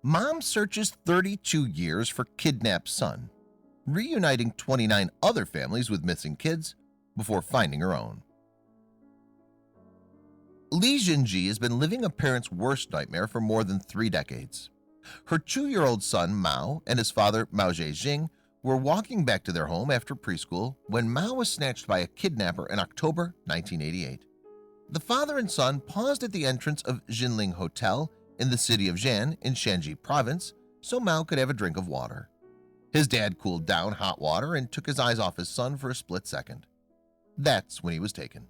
Mom searches 32 years for kidnapped son, reuniting 29 other families with missing kids before finding her own. Jingzhi has been living a parent's worst nightmare for more than 3 decades. Her 2-year-old son Mao and his father Mao Zhenjing were walking back to their home after preschool when Mao was snatched by a kidnapper in October 1988. The father and son paused at the entrance of Jinling Hotel in the city of Xi'an in Shaanxi province so Mao could have a drink of water. His dad cooled down hot water and took his eyes off his son for a split second. That's when he was taken.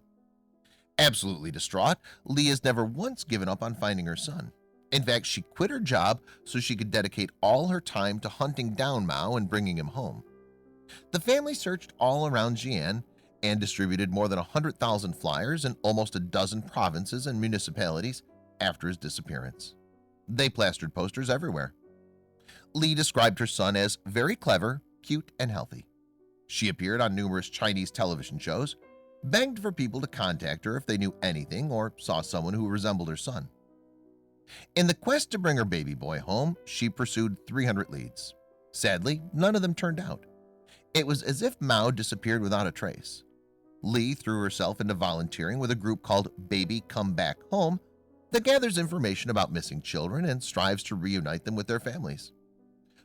Absolutely distraught, Li has never once given up on finding her son. In fact, she quit her job so she could dedicate all her time to hunting down Mao and bringing him home. The family searched all around Xi'an and distributed more than 100,000 flyers in almost a dozen provinces and municipalities after his disappearance. They plastered posters everywhere. Li described her son as very clever, cute, and healthy. She appeared on numerous Chinese television shows, begged for people to contact her if they knew anything or saw someone who resembled her son. In the quest to bring her baby boy home, she pursued 300 leads. Sadly, none of them turned out. It was as if Mao disappeared without a trace. Li threw herself into volunteering with a group called Baby Come Back Home that gathers information about missing children and strives to reunite them with their families.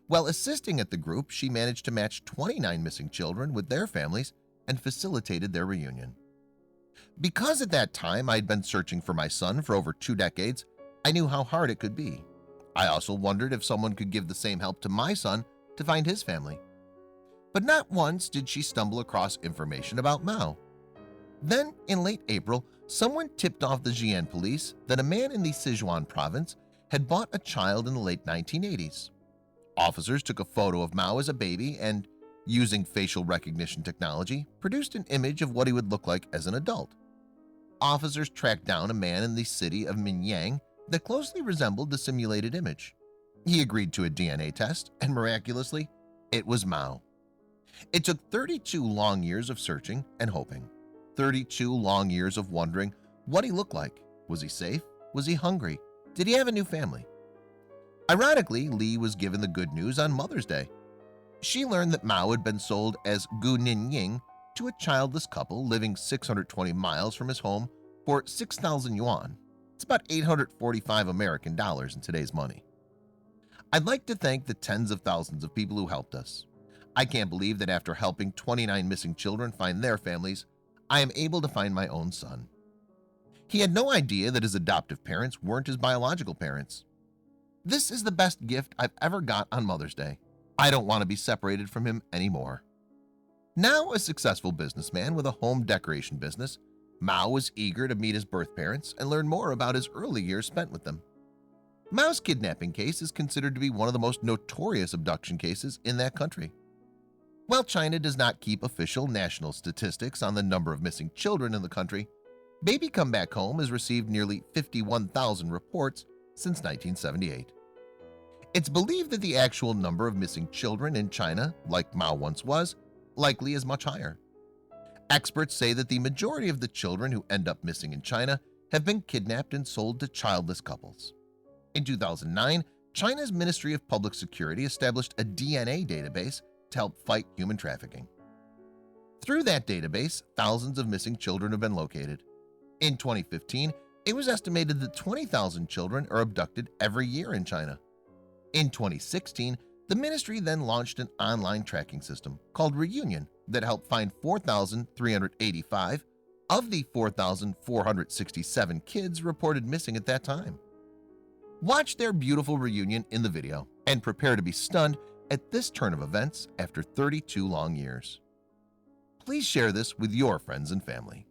While assisting at the group, she managed to match 29 missing children with their families and facilitated their reunion. Because at that time I'd been searching for my son for over 2 decades, I knew how hard it could be. I also wondered if someone could give the same help to my son to find his family. But not once did she stumble across information about Mao. Then, in late April, someone tipped off the Xi'an police that a man in the Sichuan province had bought a child in the late 1980s. Officers took a photo of Mao as a baby and, using facial recognition technology, produced an image of what he would look like as an adult. Officers tracked down a man in the city of Minyang that closely resembled the simulated image. He agreed to a DNA test, and miraculously, it was Mao. It took 32 long years of searching and hoping. 32 long years of wondering what he looked like. Was he safe? Was he hungry? Did he have a new family? Ironically, Li was given the good news on Mother's Day. She learned that Mao had been sold as Gu Ninying to a childless couple living 620 miles from his home for 6,000 yuan. It's about 845 American dollars in today's money. I'd like to thank the tens of thousands of people who helped us. I can't believe that after helping 29 missing children find their families, I am able to find my own son. He had no idea that his adoptive parents weren't his biological parents. This is the best gift I've ever got on Mother's Day. I don't want to be separated from him anymore. Now a successful businessman with a home decoration business, Mao was eager to meet his birth parents and learn more about his early years spent with them. Mao's kidnapping case is considered to be one of the most notorious abduction cases in that country. While China does not keep official national statistics on the number of missing children in the country, Baby Come Back Home has received nearly 51,000 reports since 1978. It's believed that the actual number of missing children in China, like Mao once was, likely is much higher. Experts say that the majority of the children who end up missing in China have been kidnapped and sold to childless couples. In 2009, China's Ministry of Public Security established a DNA database to help fight human trafficking. Through that database, thousands of missing children have been located. In 2015, it was estimated that 20,000 children are abducted every year in China. In 2016, the ministry then launched an online tracking system called Reunion that helped find 4,385 of the 4,467 kids reported missing at that time. Watch their beautiful reunion in the video and prepare to be stunned at this turn of events after 32 long years. Please share this with your friends and family.